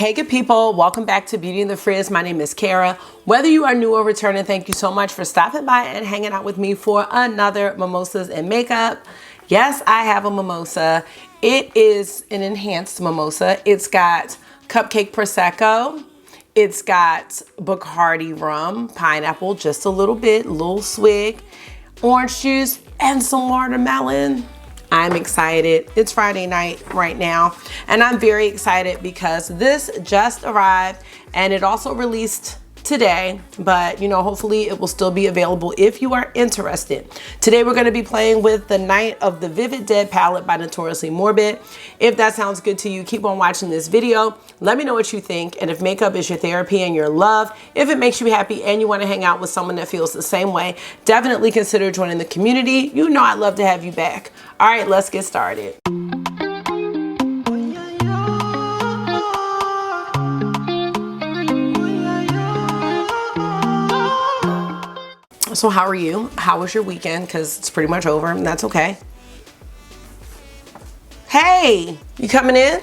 Hey good people, welcome back to Beauty and the Frizz. My name is Cara. Whether you are new or returning, thank you so much for stopping by and hanging out with me for another Mimosas and Makeup. Yes, I have a mimosa. It is an enhanced mimosa. It's got cupcake Prosecco. It's got Bacardi rum, pineapple, just a little bit, little swig, orange juice, and some watermelon. I'm excited. It's Friday night right now, and I'm very excited because this just arrived and it also released today, but you know, hopefully it will still be available if you are interested. Today we're going to be playing with the Night of the Vivid Dead palette by Notoriously Morbid. If that sounds good to you, keep on watching this video. Let me know what you think, and if makeup is your therapy and your love, if it makes you happy and you want to hang out with someone that feels the same way, definitely consider joining the community. You know I'd love to have you back. All right, let's get started. So how are you? How was your weekend? Because it's pretty much over and that's okay. Hey, you coming in?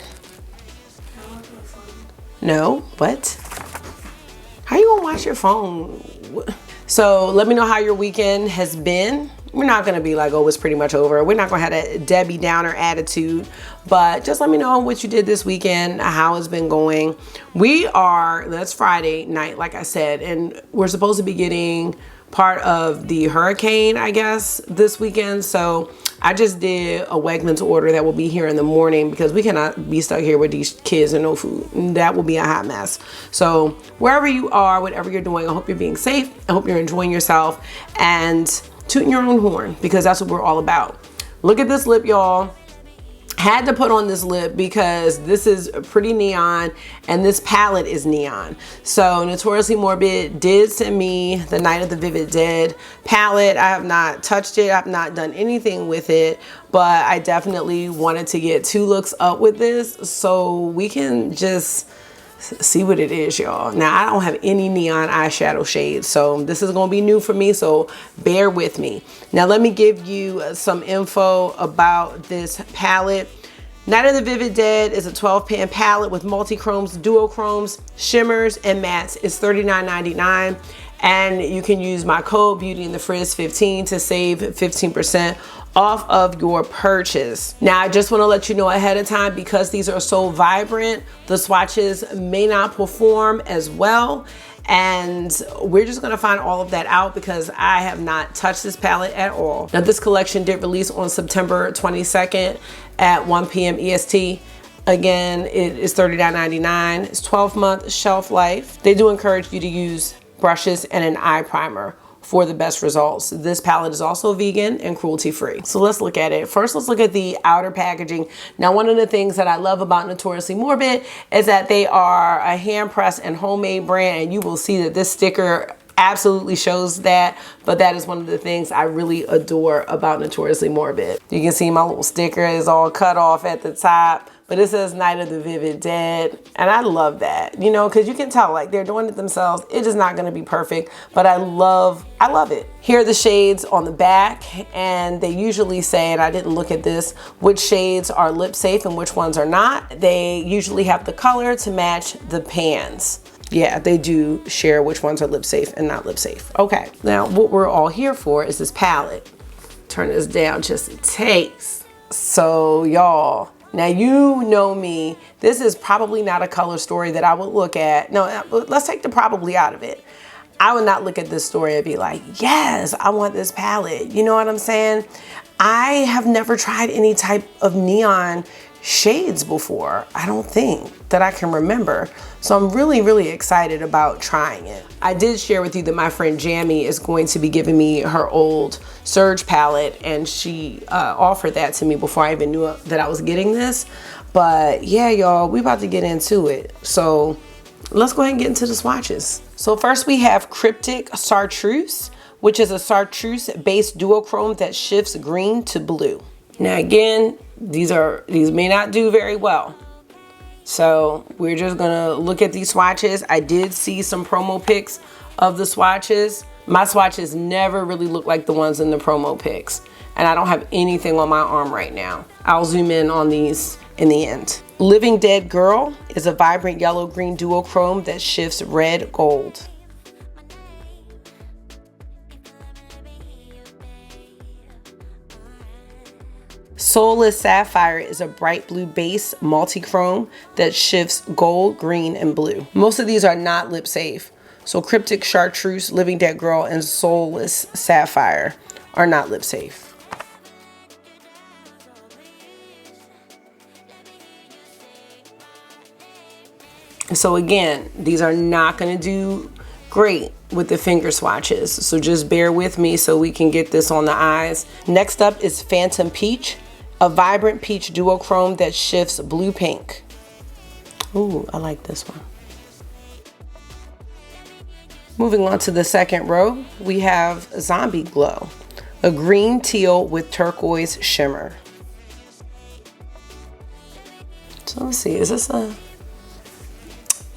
No, what? How you gonna watch your phone? So let me know how your weekend has been. We're not gonna be like, oh, it's pretty much over. We're not gonna have that Debbie Downer attitude, but just let me know what you did this weekend, how it's been going. That's Friday night, like I said, and we're supposed to be getting part of the hurricane, I guess, this weekend. So I just did a Wegmans order that will be here in the morning because we cannot be stuck here with these kids and no food. That will be a hot mess. So wherever you are, whatever you're doing, I hope you're being safe. I hope you're enjoying yourself and tooting your own horn, because that's what we're all about. Look at this lip, y'all. Had to put on this lip because this is pretty neon and this palette is neon. So Notoriously Morbid did send me the Night of the Vivid Dead palette. I have not touched it. I've not done anything with it, but I definitely wanted to get 2 looks up with this so we can just see what it is, y'all. Now, I don't have any neon eyeshadow shades, so this is gonna be new for me, so bear with me. Now, let me give you some info about this palette. Night of the Vivid Dead is a 12-pan palette with multi-chromes, duochromes, shimmers, and mattes. It's $39.99, and you can use my code Beauty and the Frizz 15 to save 15% off of your purchase. Now, I just want to let you know ahead of time, because these are so vibrant, the swatches may not perform as well, and we're just going to find all of that out because I have not touched this palette at all. Now, this collection did release on September 22nd at 1 p.m. EST. Again, it is $39.99. It's 12-month shelf life. They do encourage you to use brushes and an eye primer for the best results. This palette is also vegan and cruelty-free. So let's look at it. First, let's look at the outer packaging. Now, one of the things that I love about Notoriously Morbid is that they are a hand-pressed and homemade brand, and you will see that this sticker absolutely shows that, but that is one of the things I really adore about Notoriously Morbid. You can see my little sticker is all cut off at the top, but it says Night of the Vivid Dead, and I love that, you know, because you can tell like they're doing it themselves. It is not going to be perfect, but I love it. Here are the shades on the back, and they usually say, and I didn't look at this, which shades are lip safe and which ones are not. They usually have the color to match the pans. Yeah, they do share which ones are lip safe and not lip safe. Okay, now what we're all here for is this palette. Turn this down just a taste. So y'all, now you know me, this is probably not a color story that I would look at. No, let's take the probably out of it. I would not look at this story and be like, yes, I want this palette. You know what I'm saying? I have never tried any type of neon shades before. I don't think that I can remember. So I'm really, really excited about trying it. I did share with you that my friend Jamie is going to be giving me her old Surge palette, and she offered that to me before I even knew that I was getting this. But yeah, y'all, we about to get into it. So let's go ahead and get into the swatches. So first we have Cryptic Chartreuse, which is a chartreuse based duochrome that shifts green to blue. Now again, these may not do very well. So we're just gonna look at these swatches. I did see some promo pics of the swatches. My swatches never really look like the ones in the promo pics. And I don't have anything on my arm right now. I'll zoom in on these in the end. Living Dead Girl is a vibrant yellow-green duochrome that shifts red gold. Soulless Sapphire is a bright blue base multi-chrome that shifts gold, green, and blue. Most of these are not lip safe. So Cryptic Chartreuse, Living Dead Girl, and Soulless Sapphire are not lip safe. So again, these are not going to do great with the finger swatches. So just bear with me so we can get this on the eyes. Next up is Phantom Peach, a vibrant peach duochrome that shifts blue pink. Ooh, I like this one. Moving on to the second row, we have Zombie Glow, a green teal with turquoise shimmer. So let's see, this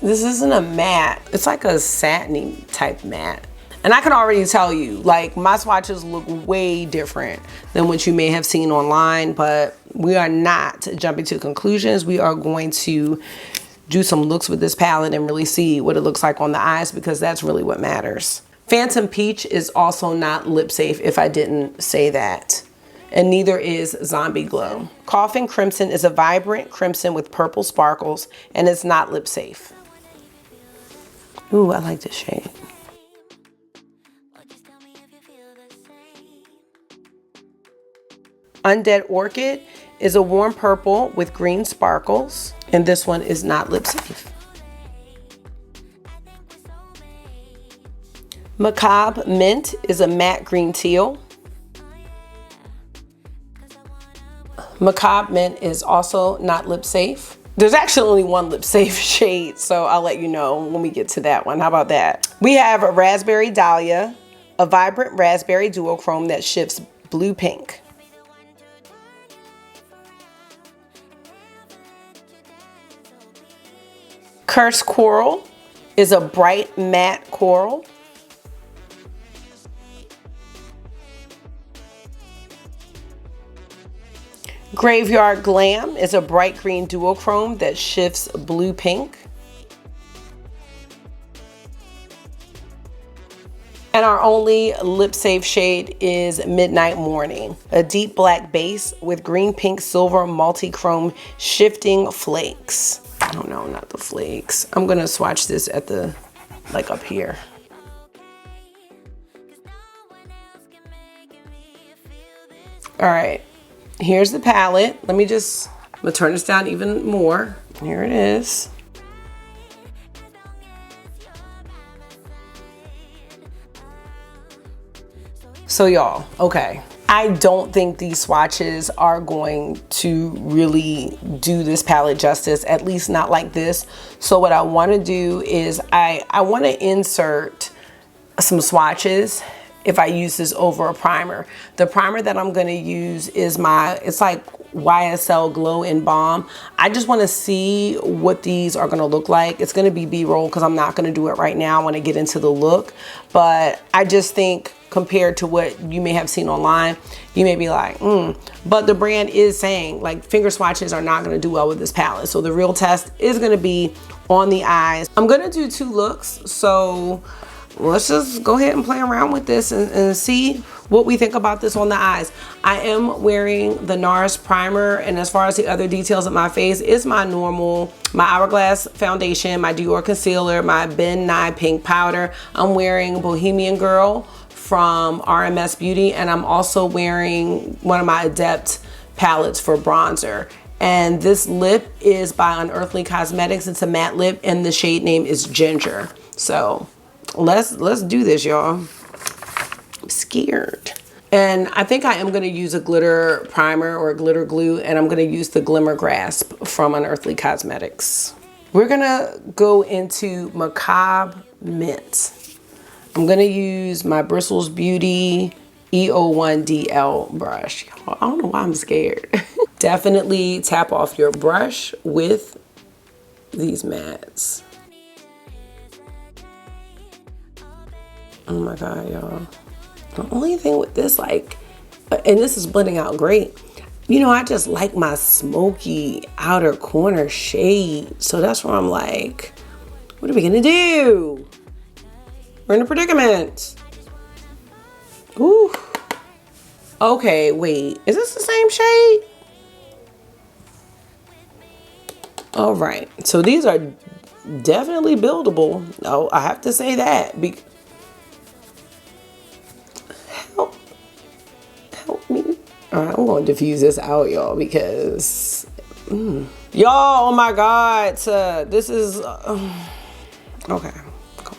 isn't a matte. It's like a satiny type matte. And I can already tell you, like, my swatches look way different than what you may have seen online, but we are not jumping to conclusions. We are going to do some looks with this palette and really see what it looks like on the eyes, because that's really what matters. Phantom Peach is also not lip safe, if I didn't say that. And neither is Zombie Glow. Coffin Crimson is a vibrant crimson with purple sparkles, and it's not lip safe. Ooh, I like this shade. Undead Orchid is a warm purple with green sparkles, and this one is not lip safe. Macabre Mint is a matte green teal. Macabre Mint is also not lip safe. There's actually only one lip safe shade, so I'll let you know when we get to that one. How about that? We have a Raspberry Dahlia, a vibrant raspberry duochrome that shifts blue pink. Cursed Coral is a bright matte coral. Graveyard Glam is a bright green duochrome that shifts blue pink. And our only lip safe shade is Midnight Morning, a deep black base with green, pink, silver, multi-chrome shifting flakes. Oh no, not the flakes. I'm gonna swatch this at the, like up here. All right. Here's the palette. I'm gonna turn this down even more. Here it is. So y'all, okay. I don't think these swatches are going to really do this palette justice, at least not like this. So what I wanna do is I wanna insert some swatches if I use this over a primer. The primer that I'm gonna use is it's like YSL Glow and Balm. I just wanna see what these are gonna look like. It's gonna be B-roll because I'm not gonna do it right now when I get into the look. But I just think compared to what you may have seen online, you may be like, But the brand is saying like finger swatches are not gonna do well with this palette. So the real test is gonna be on the eyes. I'm gonna do 2 looks. So let's just go ahead and play around with this and see what we think about this on the eyes. I am wearing the NARS primer, and as far as the other details of my face, is my normal, my Hourglass foundation, my Dior concealer, my Ben Nye pink powder. I'm wearing Bohemian Girl from RMS Beauty, and I'm also wearing one of my Adept palettes for bronzer. And this lip is by Unearthly Cosmetics. It's a matte lip, and the shade name is Ginger. So let's do this, y'all. I'm scared. And I think I am gonna use a glitter primer or a glitter glue, and I'm gonna use the Glimmer Grasp from Unearthly Cosmetics. We're gonna go into Macabre Mint. I'm gonna use my Bristles Beauty E01DL brush. I don't know why I'm scared. Definitely tap off your brush with these mattes. Oh my God, y'all. The only thing with this, like, and this is blending out great, You know, I just like my smoky outer corner shade. So that's where I'm like, what are we gonna do? We're in a predicament. Ooh. Okay, wait. Is this the same shade? All right. So these are definitely buildable. Oh, I have to say that. Help me. All right, I'm going to diffuse this out, y'all, because y'all, oh my God, this is okay. Calm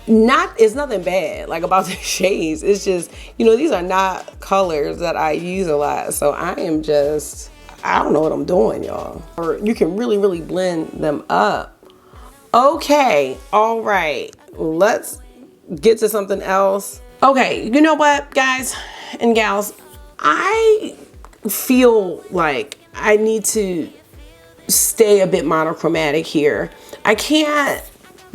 down. It's nothing bad like about the shades. It's just, you know, these are not colors that I use a lot, so I don't know what I'm doing, y'all. Or you can really, really blend them up. Okay, all right, let's get to something else. Okay, you know what, guys and gals, I feel like I need to stay a bit monochromatic here. I can't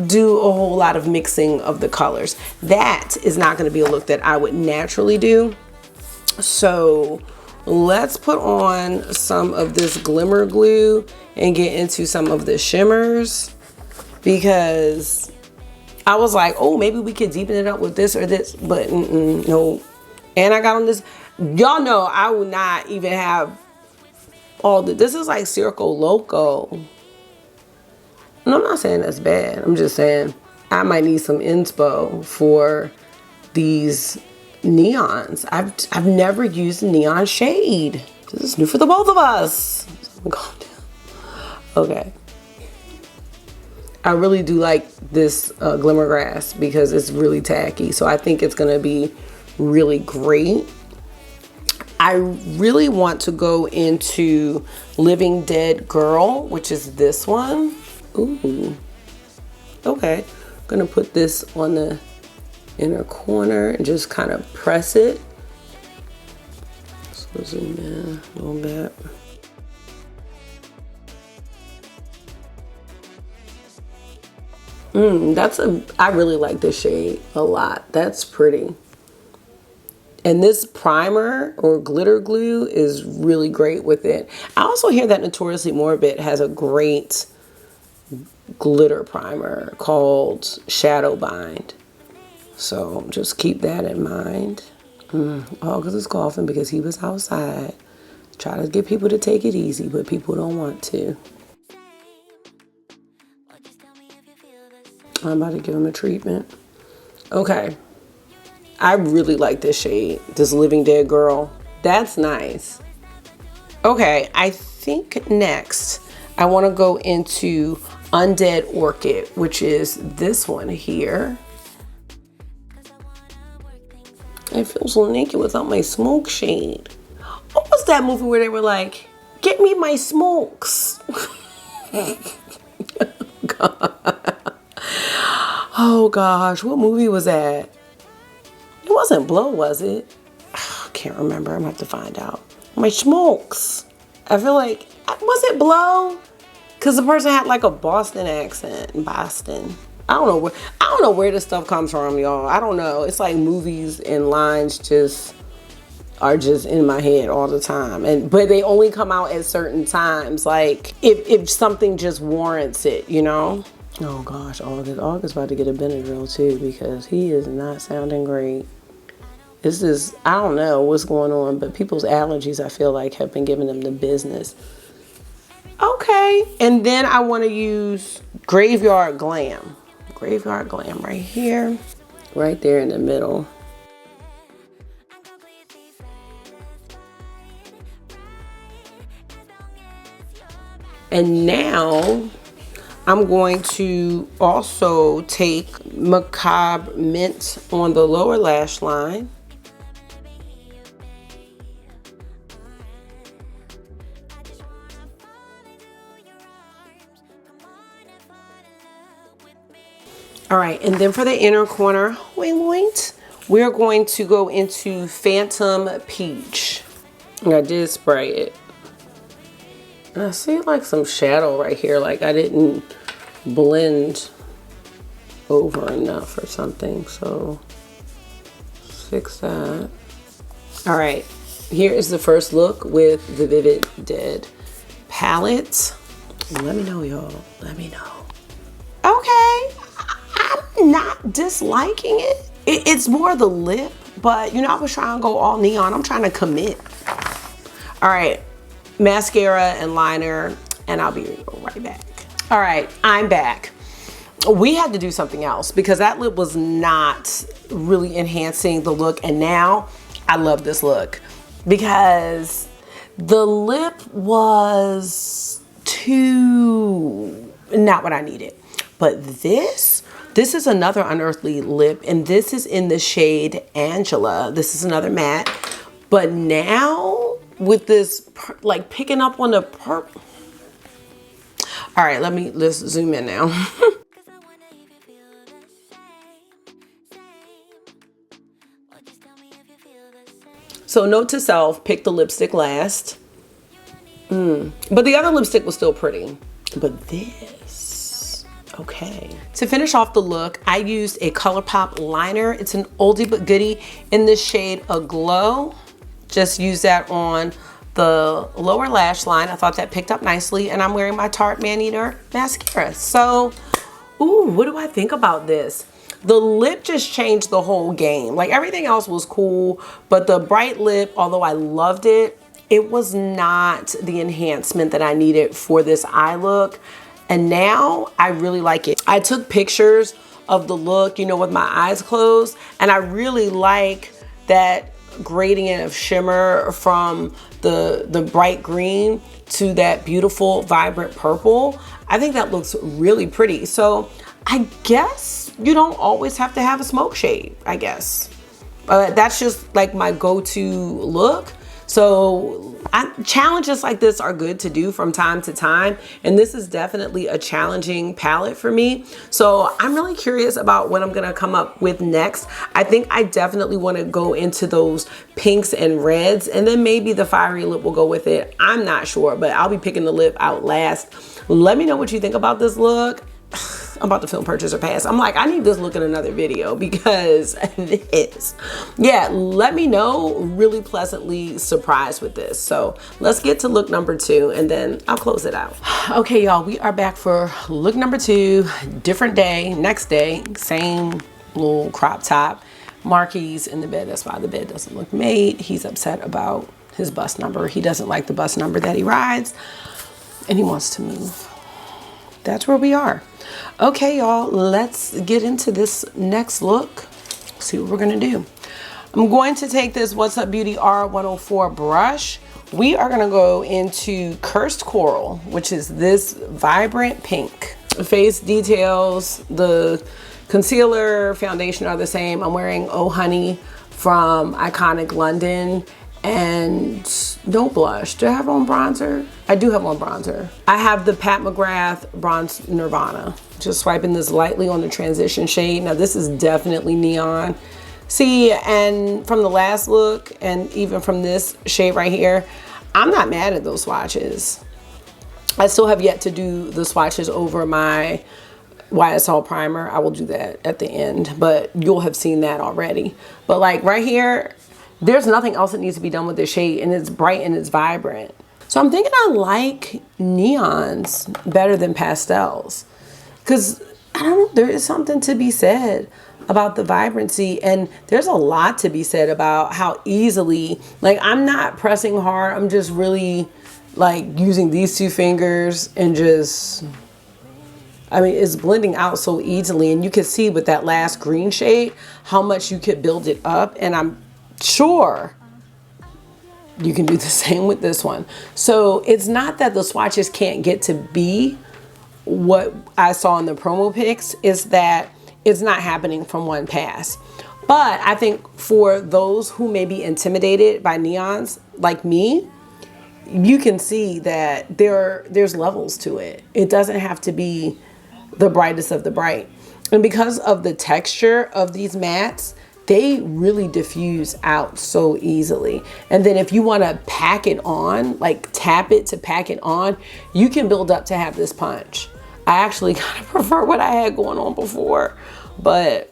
do a whole lot of mixing of the colors. That is not going to be a look that I would naturally do. So let's put on some of this glimmer glue and get into some of the shimmers, because I was like, oh, maybe we could deepen it up with this or this, but no. And I got on this. Y'all know I will not even have all this is like Circo Loco. And I'm not saying that's bad. I'm just saying I might need some inspo for these neons. I've never used a neon shade. This is new for the both of us. Calm down. Okay. I really do like this Glimmer Grass because it's really tacky. So I think it's gonna be really great. I really want to go into Living Dead Girl, which is this one. Ooh. Okay. I'm gonna put this on the inner corner and just kind of press it. So zoom in a little bit. I really like this shade a lot. That's pretty. And this primer or glitter glue is really great with it. I also hear that Notoriously Morbid has a great glitter primer called Shadow Bind. So just keep that in mind. August is coughing because he was outside. Try to get people to take it easy, but people don't want to. I'm about to give him a treatment. Okay. I really like this shade, this Living Dead Girl. That's nice. Okay, I think next I want to go into Undead Orchid, which is this one here. I feel so naked without my smoke shade. What was that movie where they were like, get me my smokes? God. Oh gosh, what movie was that? It wasn't Blow, was it? I can't remember. I'm gonna have to find out. My smokes. I feel like, was it Blow? Because the person had like a Boston accent. Boston. I don't know where this stuff comes from, y'all. I don't know. It's like movies and lines are just in my head all the time. But they only come out at certain times. Like if something just warrants it, you know? Oh gosh, August about to get a Benadryl too because he is not sounding great. I don't know what's going on, but people's allergies, I feel like, have been giving them the business. Okay, and then I want to use Graveyard Glam. Graveyard Glam right here, right there in the middle. And now I'm going to also take Macabre Mint on the lower lash line. All right, and then for the inner corner, wait, we're going to go into Phantom Peach. And I did spray it. And I see like some shadow right here, like I didn't blend over enough or something, so let's fix that. All right, here is the first look with the Vivid Dead palette. Let me know, y'all. Let me know. Okay, I'm not disliking it. It's more the lip, but you know, I was trying to go all neon. I'm trying to commit. All right, mascara and liner, and I'll be right back. All right, I'm back. We had to do something else because that lip was not really enhancing the look, and now I love this look because the lip was too not what I needed. But this is another unearthly lip, and this is in the shade Angela. This is another matte, but now with this like picking up on the purple. All right, let's zoom in now. So note to self, pick the lipstick last. But the other lipstick was still pretty. But this, okay. To finish off the look, I used a ColourPop liner. It's an oldie but goodie in the shade Aglow. Just use that on the lower lash line. I thought that picked up nicely, and I'm wearing my Tarte Maneater mascara. So, ooh, what do I think about this? The lip just changed the whole game. Like everything else was cool, but the bright lip, although I loved it, it was not the enhancement that I needed for this eye look. And now I really like it. I took pictures of the look, you know, with my eyes closed, and I really like that gradient of shimmer from the bright green to that beautiful vibrant purple. I think that looks really pretty. So I guess you don't always have to have a smoke shade, I guess. That's just like my go-to look. So challenges like this are good to do from time to time. And this is definitely a challenging palette for me. So I'm really curious about what I'm gonna come up with next. I think I definitely wanna go into those pinks and reds, and then maybe the fiery lip will go with it. I'm not sure, but I'll be picking the lip out last. Let me know what you think about this look. I'm about to film purchase or pass. I'm like, I need this look in another video because this. Yeah, let me know. Really pleasantly surprised with this. So let's get to look number 2 and then I'll close it out. Okay, y'all, we are back for look number 2. Different day, next day, same little crop top. Marquis in the bed. That's why the bed doesn't look made. He's upset about his bus number. He doesn't like the bus number that he rides and he wants to move. That's where we are. Okay, y'all, let's get into this next look. See what we're gonna do. I'm going to take this What's Up Beauty R104 brush. We are gonna go into Cursed Coral, which is this vibrant pink. The face details, the concealer, foundation are the same. I'm wearing Oh Honey from Iconic London. And no blush. Do I have on bronzer? I do have on bronzer. I have the Pat McGrath Bronze Nirvana. Just swiping this lightly on the transition shade. Now this is definitely neon. See, and from the last look, and even from this shade right here, I'm not mad at those swatches. I still have yet to do the swatches over my YSL primer. I will do that at the end, but you'll have seen that already. But like right here, there's nothing else that needs to be done with this shade, and it's bright and it's vibrant. So I'm thinking I like neons better than pastels, because I don't know, there is something to be said about the vibrancy, and there's a lot to be said about how easily, like I'm not pressing hard, I'm just really like using these 2 fingers and just, I mean, it's blending out so easily, and you can see with that last green shade how much you could build it up, and I'm sure you can do the same with this one. So it's not that the swatches can't get to be what I saw in the promo pics, is that it's not happening from one pass. But I think for those who may be intimidated by neons like me, you can see that there's levels to it. It doesn't have to be the brightest of the bright. And because of the texture of these mattes, they really diffuse out so easily. And then if you want to pack it on, like tap it to pack it on, you can build up to have this punch. I actually kind of prefer what I had going on before, but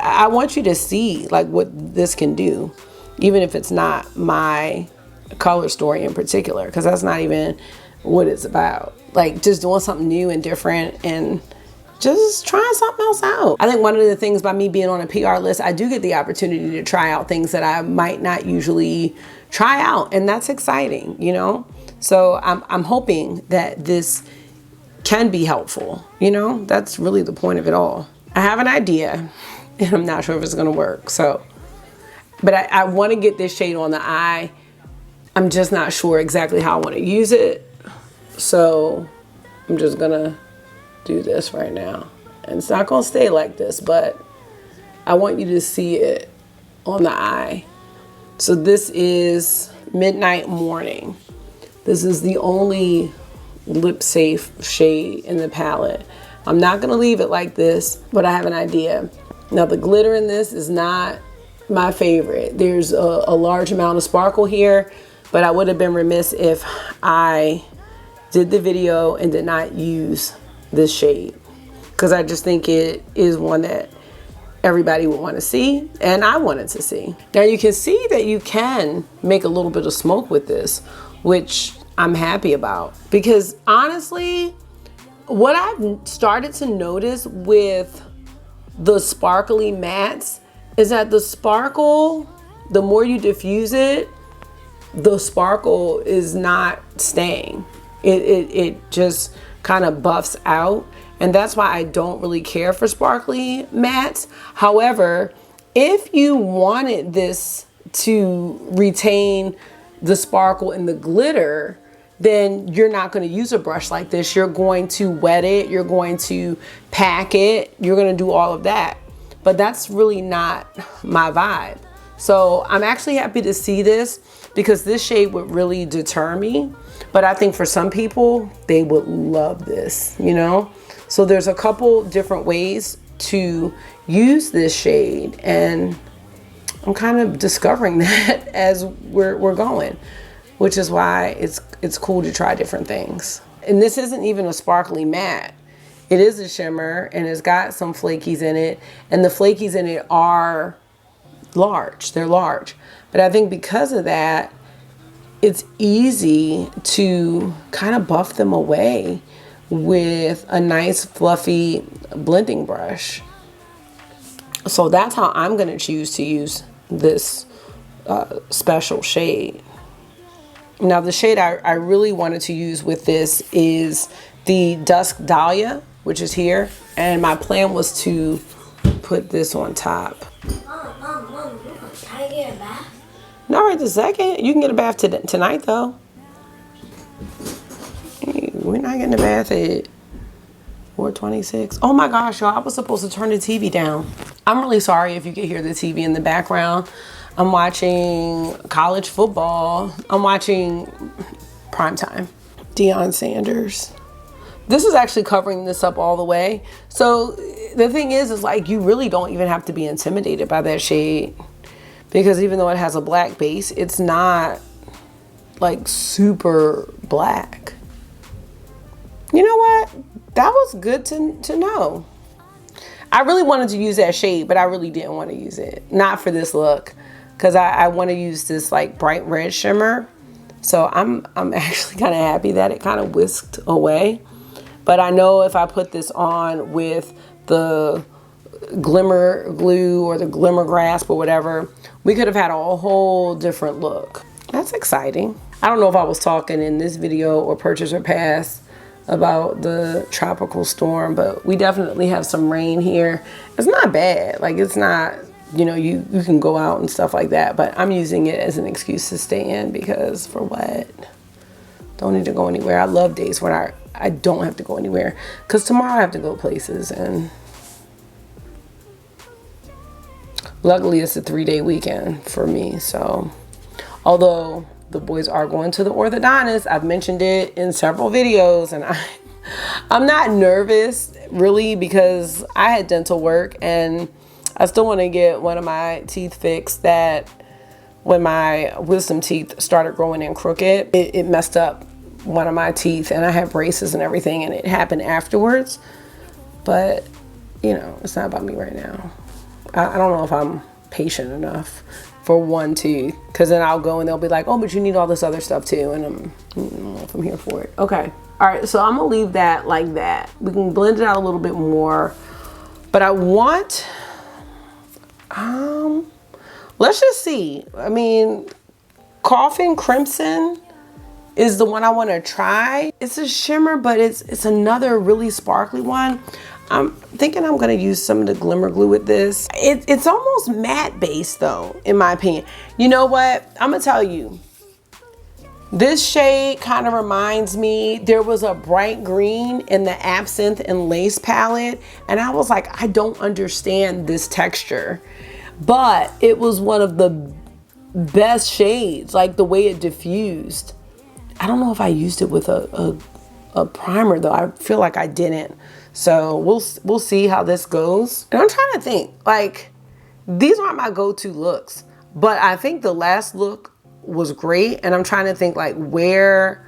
I want you to see like what this can do. even if it's not my color story in particular, because that's not even what it's about. Like, just doing something new and different and just trying something else out. I think one of the things by me being on a PR list, I do get the opportunity to try out things that I might not usually try out, and that's exciting, you know? So I'm hoping that this can be helpful, you know? That's really the point of it all. I have an idea, and I'm not sure if it's gonna work, so. But I wanna get this shade on the eye. I'm just not sure exactly how I wanna use it. So I'm just gonna do this right now. And it's not gonna stay like this, but I want you to see it on the eye. So this is Midnight Morning. This is the only lip safe shade in the palette. I'm not gonna leave it like this, but I have an idea. Now the glitter in this is not my favorite. There's a large amount of sparkle here, but I would have been remiss if I did the video and did not use this shade, because I just think it is one that everybody would want to see, and I wanted to see. Now you can see that you can make a little bit of smoke with this, which I'm happy about, because honestly, what I've started to notice with the sparkly mattes is that the sparkle, the more you diffuse it, the sparkle is not staying. It just kind of buffs out, and that's why I don't really care for sparkly mattes. However, if you wanted this to retain the sparkle and the glitter, then you're not going to use a brush like this. You're going to wet it, you're going to pack it, you're going to do all of that. But that's really not my vibe. So I'm actually happy to see this, because this shade would really deter me. But I think for some people, they would love this, you know? So there's a couple different ways to use this shade, and I'm kind of discovering that as we're going, which is why it's cool to try different things. And this isn't even a sparkly matte. It is a shimmer, and it's got some flakies in it, and the flakies in it are large. They're large. But I think because of that, it's easy to kind of buff them away with a nice fluffy blending brush. So that's how I'm going to choose to use this special shade. Now the shade I really wanted to use with this is the Dusk Dahlia, which is here, and my plan was to put this on top. Mom, can I get a bath? Not right this second. You can get a bath tonight though. Hey, we're not getting a bath at 4:26. Oh my gosh, y'all, I was supposed to turn the TV down. I'm really sorry if you can hear the TV in the background. I'm watching college football. I'm watching primetime. Deion Sanders. This is actually covering this up all the way. So the thing is like, you really don't even have to be intimidated by that shade, because even though it has a black base, it's not like super black. You know what? That was good to know. I really wanted to use that shade, but I really didn't want to use it. Not for this look, because I want to use this like bright red shimmer. So I'm actually kind of happy that it kind of whisked away. But I know if I put this on with the glimmer glue or the glimmer grasp or whatever, we could have had a whole different look. That's exciting. I don't know if I was talking in this video or Purchase or Pass about the tropical storm, but we definitely have some rain here. It's not bad. Like, it's not, you know, you can go out and stuff like that, but I'm using it as an excuse to stay in, because for what? Don't need to go anywhere. I love days when I don't have to go anywhere, because tomorrow I have to go places, and luckily it's a 3-day weekend for me. So although the boys are going to the orthodontist, I've mentioned it in several videos, and I'm not nervous really, because I had dental work and I still want to get one of my teeth fixed. That when my wisdom teeth started growing in crooked, it messed up one of my teeth, and I had braces and everything, and it happened afterwards. But you know, it's not about me right now. I don't know if I'm patient enough for one tooth, because then I'll go and they'll be like, oh, but you need all this other stuff too, and I don't know if I'm here for it. Okay, all right, so I'm gonna leave that like that. We can blend it out a little bit more, but I want, let's just see. I mean, Coffin Crimson is the one I want to try. It's a shimmer, but it's another really sparkly one. I'm thinking I'm gonna use some of the glimmer glue with this. It's almost matte based though, in my opinion. You know what? I'm gonna tell you. This shade kind of reminds me, there was a bright green in the Absinthe and Lace palette, and I was like, I don't understand this texture. But it was one of the best shades, like the way it diffused. I don't know if I used it with a primer though. I feel like I didn't. So we'll see how this goes. And I'm trying to think, like, these aren't my go-to looks, but I think the last look was great. And I'm trying to think, like, where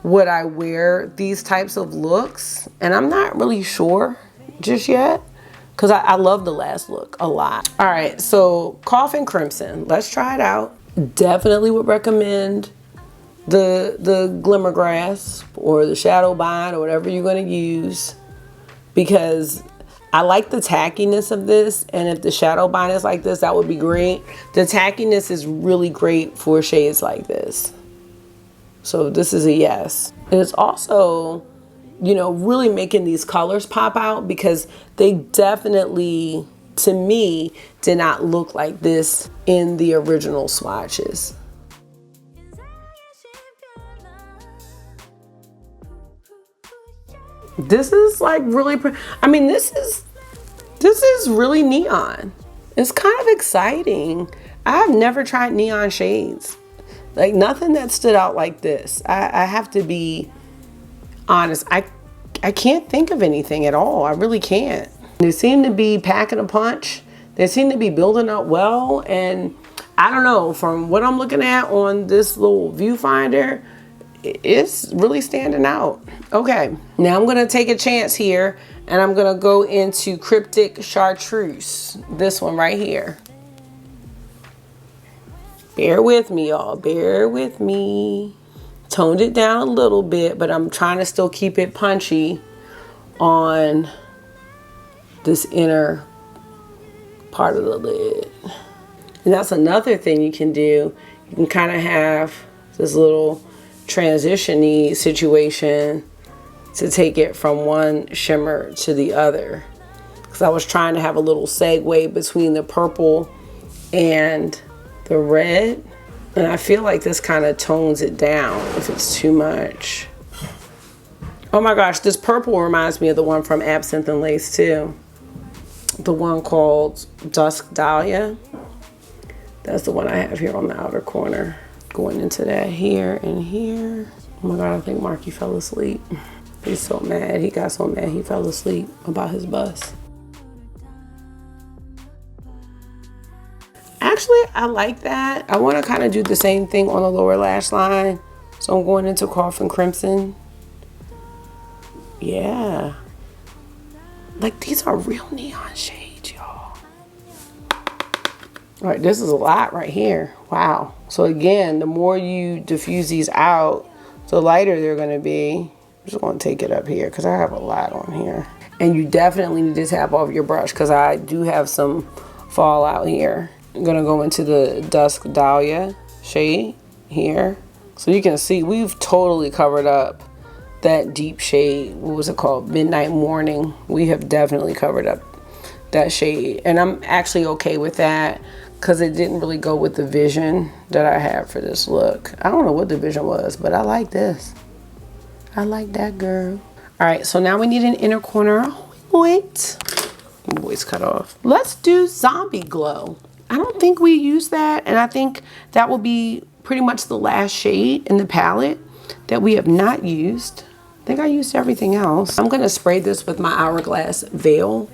would I wear these types of looks? And I'm not really sure just yet, because I love the last look a lot. All right, so Coffin Crimson, let's try it out. Definitely would recommend the Glimmer Grasp or the Shadow Bind or whatever you're gonna use, because I like the tackiness of this, and if the shadow bind is like this, that would be great. The tackiness is really great for shades like this. So this is a yes. And it's also, you know, really making these colors pop out, because they definitely, to me, did not look like this in the original swatches. This is like really, I mean, this is really neon. It's kind of exciting. I've never tried neon shades. Like, nothing that stood out like this. I have to be honest. I can't think of anything at all. I really can't. They seem to be packing a punch. They seem to be building up well. And I don't know, from what I'm looking at on this little viewfinder, it's really standing out. Okay, now I'm gonna take a chance here, and I'm gonna go into Cryptic Chartreuse, this one right here. Bear with me, y'all, bear with me. Toned it down a little bit, but I'm trying to still keep it punchy on this inner part of the lid. And that's another thing you can do. You can kind of have this little transition-y situation to take it from one shimmer to the other, because I was trying to have a little segue between the purple and the red, and I feel like this kind of tones it down if it's too much. Oh my gosh, this purple reminds me of the one from Absinthe and Lace too, the one called Dusk Dahlia. That's the one I have here on the outer corner. Going into that here and here. Oh my God, I think Marky fell asleep. He's so mad. He got so mad he fell asleep about his bus. Actually, I like that. I want to kind of do the same thing on the lower lash line. So I'm going into Coffin Crimson. Yeah. Like, these are real neon shades, y'all. All right, this is a lot right here. Wow. So again, the more you diffuse these out, the lighter they're gonna be. I'm just gonna take it up here because I have a lot on here. And you definitely need to tap off your brush, because I do have some fallout here. I'm gonna go into the Dusk Dahlia shade here. So you can see we've totally covered up that deep shade. What was it called? Midnight Morning. We have definitely covered up that shade. And I'm actually okay with that, because it didn't really go with the vision that I had for this look. I don't know what the vision was, but I like this. I like that, girl. All right, so now we need an inner corner. Oh, wait. My voice cut off. Let's do Zombie Glow. I don't think we used that, and I think that will be pretty much the last shade in the palette that we have not used. I think I used everything else. I'm gonna spray this with my Hourglass Veil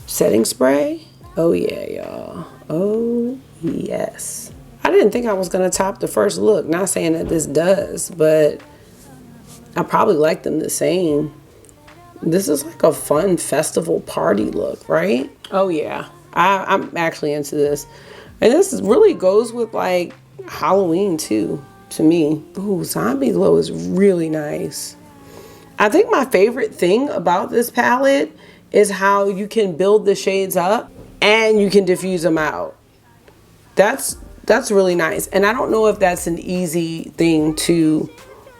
setting spray. Oh yeah, y'all. Oh yes. I didn't think I was gonna top the first look. Not saying that this does, but I probably like them the same. This is like a fun festival party look, right? Oh yeah, I'm actually into this. And this really goes with like Halloween too, to me. Ooh, Zombie Glow is really nice. I think my favorite thing about this palette is how you can build the shades up and you can diffuse them out. That's really nice. And I don't know if that's an easy thing to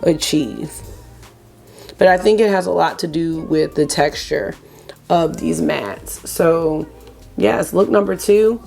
achieve. But I think it has a lot to do with the texture of these mattes. So yes, look number 2.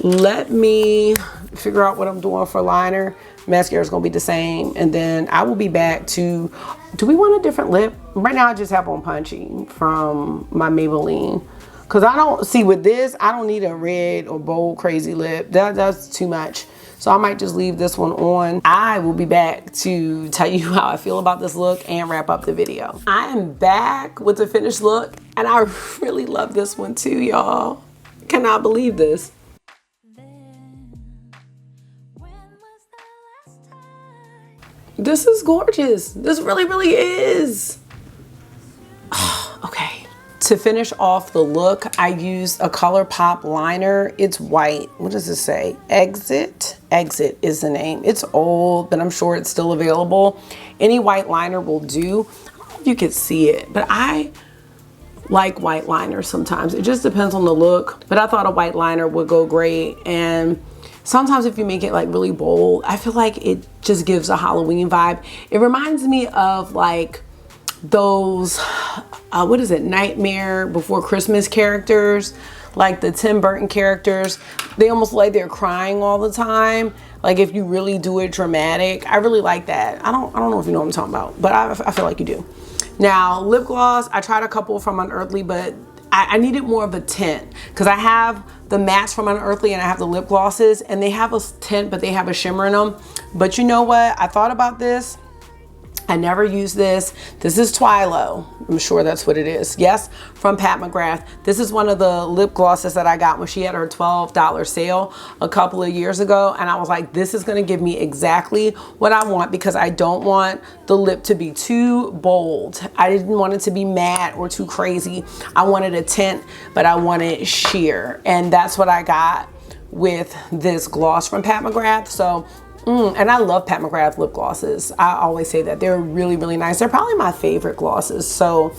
Let me figure out what I'm doing for liner. Mascara is gonna be the same, and then I will be back to, do we want a different lip? Right now I just have on Punchy from my Maybelline. Cause I don't see with this, I don't need a red or bold crazy lip. That's too much. So I might just leave this one on. I will be back to tell you how I feel about this look and wrap up the video. I am back with the finished look, and I really love this one too, y'all. Cannot believe this. This is gorgeous. This really, really is. Okay. To finish off the look, I used a ColourPop liner. It's white. What does it say? Exit? Exit is the name. It's old, but I'm sure it's still available. Any white liner will do. I don't know if you can see it, but I like white liners sometimes. It just depends on the look, but I thought a white liner would go great. And sometimes if you make it like really bold, I feel like it just gives a Halloween vibe. It reminds me of like those, what is it, Nightmare Before Christmas characters, like the Tim Burton characters. They almost like they're crying all the time. Like if you really do it dramatic, I really like that. I don't know if you know what I'm talking about, but I feel like you do. Now, lip gloss, I tried a couple from Unearthly, but I needed more of a tint because I have the mattes from Unearthly and I have the lip glosses, and they have a tint, but they have a shimmer in them. But you know what? I thought about this. I never use this. This is Twilo. I'm sure that's what it is. Yes, from Pat McGrath. This is one of the lip glosses that I got when she had her $12 sale a couple of years ago. And I was like, this is gonna give me exactly what I want because I don't want the lip to be too bold. I didn't want it to be matte or too crazy. I wanted a tint, but I wanted sheer. And that's what I got with this gloss from Pat McGrath. So and I love Pat McGrath lip glosses. I always say that they're really, really nice. They're probably my favorite glosses. So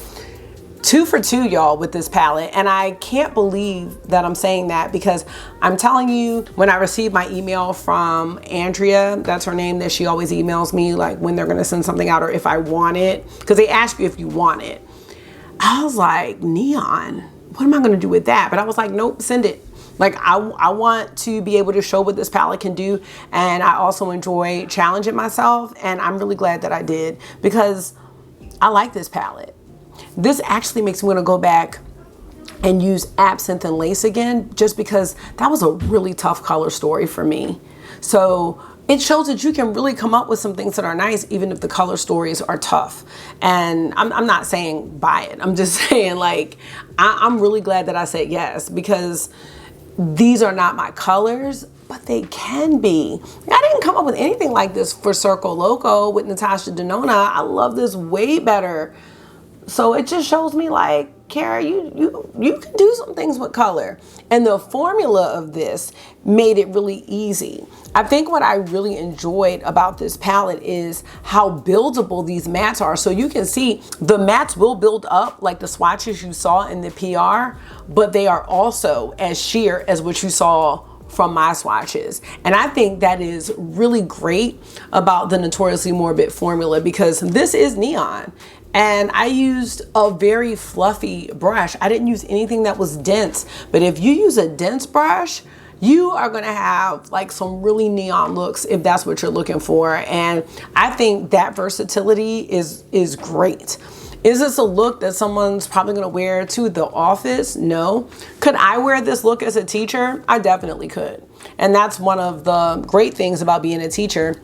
2 for 2, y'all, with this palette. And I can't believe that I'm saying that because I'm telling you, when I received my email from Andrea, that's her name, that she always emails me like when they're gonna send something out or if I want it, because they ask you if you want it. I was like, neon, what am I gonna do with that? But I was like, nope, send it. Like I want to be able to show what this palette can do, and I also enjoy challenging myself, and I'm really glad that I did because I like this palette. This actually makes me want to go back and use Absinthe and Lace again, just because that was a really tough color story for me. So it shows that you can really come up with some things that are nice even if the color stories are tough. And I'm not saying buy it. I'm just saying like I'm really glad that I said yes, because these are not my colors, but they can be. I didn't come up with anything like this for Circo Loco with Natasha Denona. I love this way better. So it just shows me like, Cara, you can do some things with color. And the formula of this made it really easy. I think what I really enjoyed about this palette is how buildable these mattes are. So you can see the mattes will build up like the swatches you saw in the PR, but they are also as sheer as what you saw from my swatches. And I think that is really great about the Notoriously Morbid formula because this is neon. And I used a very fluffy brush. I didn't use anything that was dense, but if you use a dense brush, you are gonna have like some really neon looks if that's what you're looking for. And I think that versatility is great. Is this a look that someone's probably gonna wear to the office? No. Could I wear this look as a teacher? I definitely could. And that's one of the great things about being a teacher.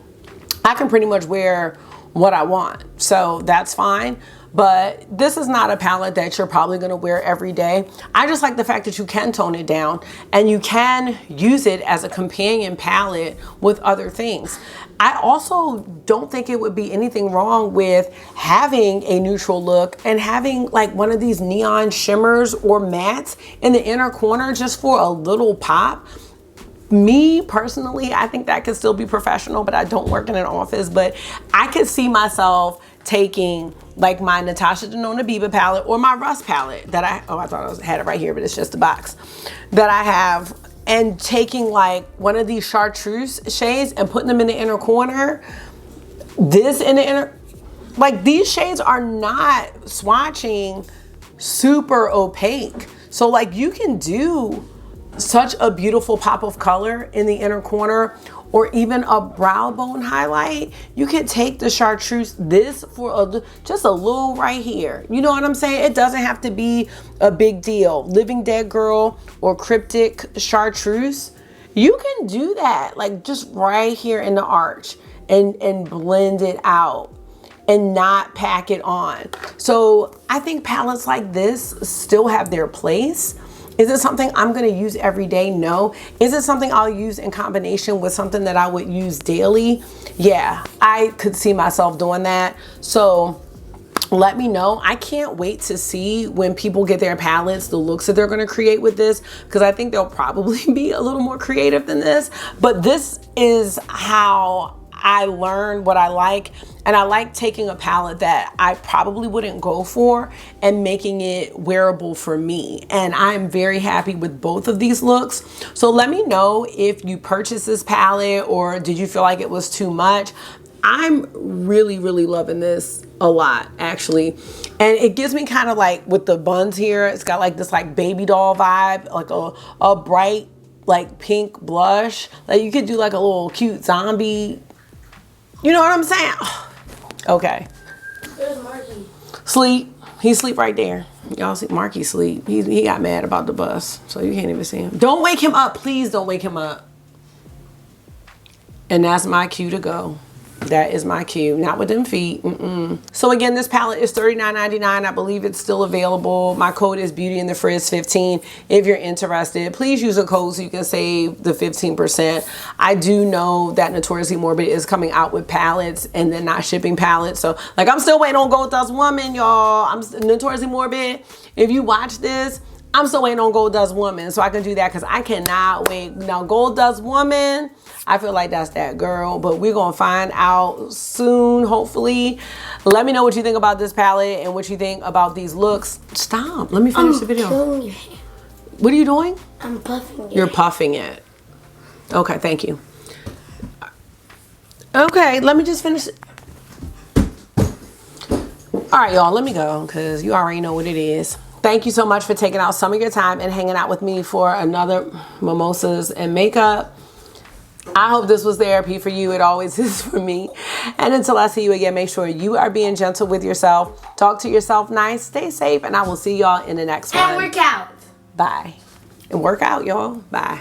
I can pretty much wear what I want, so that's fine. But this is not a palette that you're probably gonna wear every day. I just like the fact that you can tone it down and you can use it as a companion palette with other things. I also don't think it would be anything wrong with having a neutral look and having like one of these neon shimmers or mattes in the inner corner just for a little pop. me personally, I think that could still be professional, but I don't work in an office. But I could see myself taking like my Natasha Denona Biba palette or my Rust palette that I thought I had it right here, but it's just a box that I have, and taking like one of these chartreuse shades and putting them in the inner corner. This in the inner, like these shades are not swatching super opaque. So like you can do such a beautiful pop of color in the inner corner, or even a brow bone highlight. You can take the chartreuse, this for just a little right here. You know what I'm saying? It doesn't have to be a big deal. Living Dead Girl or Cryptic Chartreuse, you can do that like just right here in the arch and blend it out and not pack it on. So I think palettes like this still have their place. Is it something I'm gonna use every day? No. Is it something I'll use in combination with something that I would use daily? Yeah, I could see myself doing that. So let me know. I can't wait to see when people get their palettes, the looks that they're gonna create with this, because I think they'll probably be a little more creative than this. But this is how I learned what I like, and I like taking a palette that I probably wouldn't go for and making it wearable for me. And I'm very happy with both of these looks. So let me know if you purchased this palette or did you feel like it was too much. I'm really, really loving this a lot, actually. And it gives me kind of like with the buns here, it's got like this like baby doll vibe, like a bright like pink blush. Like you could do like a little cute zombie. You know what I'm saying? Okay. There's Marky. Sleep. He sleep right there. Y'all see Marky sleep. He got mad about the bus, so you can't even see him. Don't wake him up. Please don't wake him up. And that's my cue to go. That is my cue. Not with them feet. So again, this palette is $39.99. I believe it's still available. My code is Beauty in the Frizz 15. If you're interested, please use a code so you can save the 15%. I do know that Notoriously Morbid is coming out with palettes and then not shipping palettes. So like I'm still waiting on Gold Dust Woman, y'all. I'm Notoriously Morbid. If you watch this, I'm still waiting on Gold Dust Woman so I can do that, because I cannot wait. Now Gold Dust Woman, I feel like that's that girl, but we're gonna find out soon, hopefully. Let me know what you think about this palette and what you think about these looks. Stop, let me finish the video. Killing your hair. What are you doing? I'm puffing it. You're puffing it. Okay, thank you. Okay, let me just finish. All right, y'all, let me go, because you already know what it is. Thank you so much for taking out some of your time and hanging out with me for another Mimosas and Makeup. I hope this was therapy for you. It always is for me. And until I see you again, make sure you are being gentle with yourself. Talk to yourself nice. Stay safe. And I will see y'all in the next one. And work out. Bye. And work out, y'all. Bye.